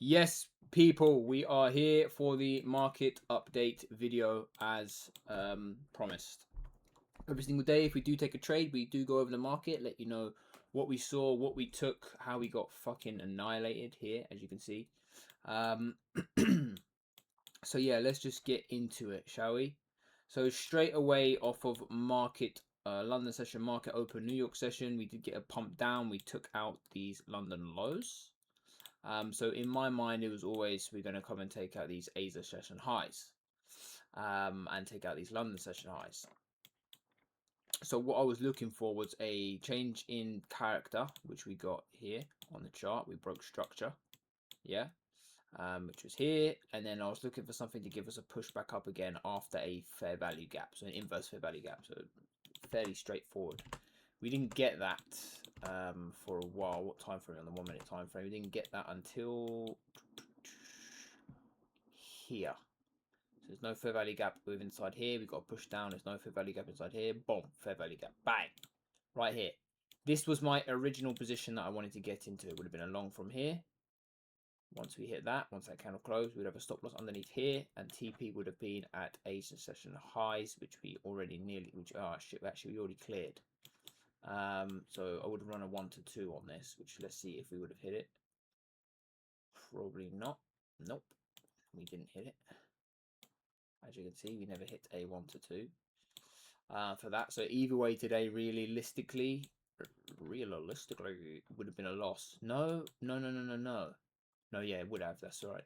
Yes, people, we are here for the market update video as promised. Every single day, if we do take a trade, we do go over the market, let you know what we saw, what we took, how we got fucking annihilated here, as you can see. So yeah, let's just get into it, shall we? So straight away off of market, London session, market open, New York session, we did get a pump down. We took out these London lows. So in my mind, it was always we're going to come and take out these Asia session highs and take out these London session highs. So what I was looking for was a change in character, which we got here on the chart. We broke structure, yeah, which was here. And then I was looking for something to give us a push back up again after a fair value gap, so an inverse fair value gap, so fairly straightforward. We didn't get that for a while. What time frame? On the 1 minute time frame, we didn't get that until here. So there's no fair value gap with inside here. We've got a push down. There's no fair value gap inside here. Boom, fair value gap. Bang, right here. This was my original position that I wanted to get into. It would have been a long from here. Once we hit that, once that candle closed, we'd have a stop loss underneath here, and TP would have been at Asia session highs, which we already nearly, which actually we already cleared. So I would have run a 1 to 2 on this, which let's see if we would have hit it. Probably not. Nope, we didn't hit it. As you can see, we never hit a 1 to 2 for that. So either way today, realistically, it would have been a loss. No. No, yeah, it would have. That's all right.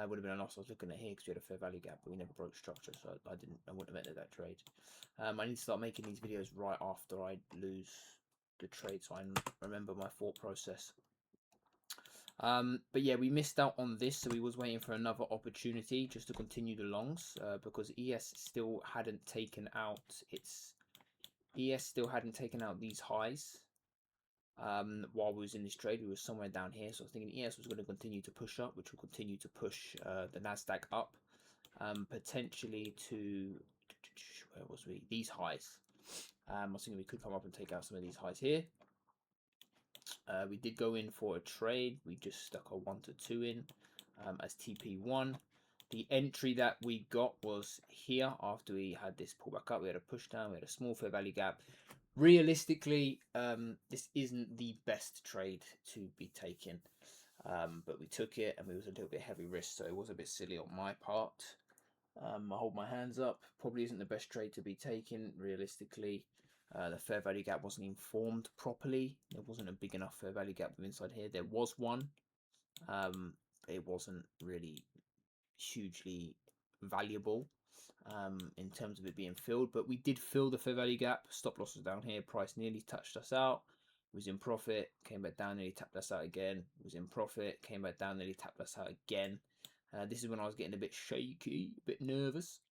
Would have been a loss. I was looking at here because we had a fair value gap, but we never broke structure, so I wouldn't have entered that trade. I need to start making these videos right after I lose the trade, so I remember my thought process. But yeah, we missed out on this, so we was waiting for another opportunity just to continue the longs because ES still hadn't taken out these highs. While we was in this trade, we were somewhere down here, so I was thinking ES was going to continue to push up, which will continue to push the Nasdaq up, potentially to where was we? These highs. I was thinking we could come up and take out some of these highs here. We did go in for a trade. We just stuck a 1 to 2 in as TP1. The entry that we got was here after we had this pullback up. We had a push down. We had a small fair value gap. Realistically, this isn't the best trade to be taken, but we took it, and we was a little bit heavy risk, so it was a bit silly on my part. I hold my hands up. Probably isn't the best trade to be taken realistically. The fair value gap wasn't informed properly. There wasn't a big enough fair value gap inside here. There was one. It wasn't really hugely valuable in terms of it being filled, but we did fill the fair value gap. Stop loss was down here. Price nearly touched us out. Was in profit. Came back down. Nearly tapped us out again. Was in profit. Came back down. Nearly tapped us out again. This is when I was getting a bit shaky, a bit nervous.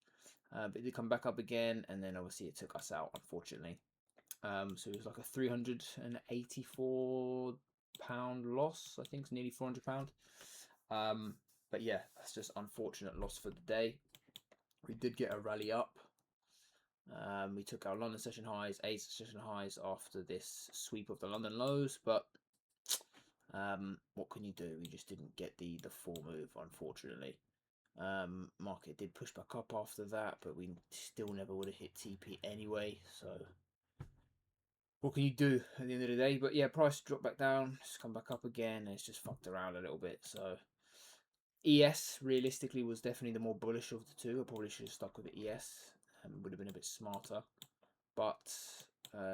But it did come back up again, and then obviously it took us out, unfortunately. So it was like a £384 loss. I think it's nearly £400. But yeah, that's just unfortunate loss for the day. We did get a rally up. We took our London session highs, Asia session highs after this sweep of the London lows, but what can you do? We just didn't get the full move, unfortunately. Market did push back up after that, but we still never would have hit TP anyway, so what can you do at the end of the day? But yeah, price dropped back down, it's come back up again, and it's just fucked around a little bit. So ES realistically was definitely the more bullish of the two. I probably should have stuck with the ES and would have been a bit smarter, but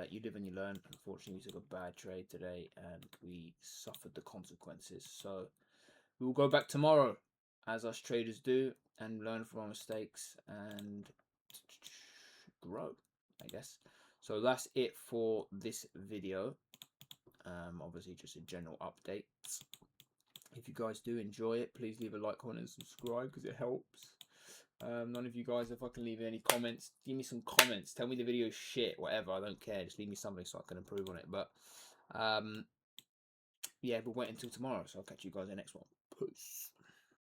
you live and you learn. Unfortunately, we took a bad trade today and we suffered the consequences. So we will go back tomorrow, as us traders do, and learn from our mistakes and grow, I guess. So that's it for this video. Obviously just a general update. If you guys do enjoy it, please leave a like, comment and subscribe because it helps. None of you guys, if I can leave any comments, give me some comments. Tell me the video is shit, whatever, I don't care. Just leave me something so I can improve on it. But yeah, we'll wait until tomorrow, so I'll catch you guys in the next one. Peace.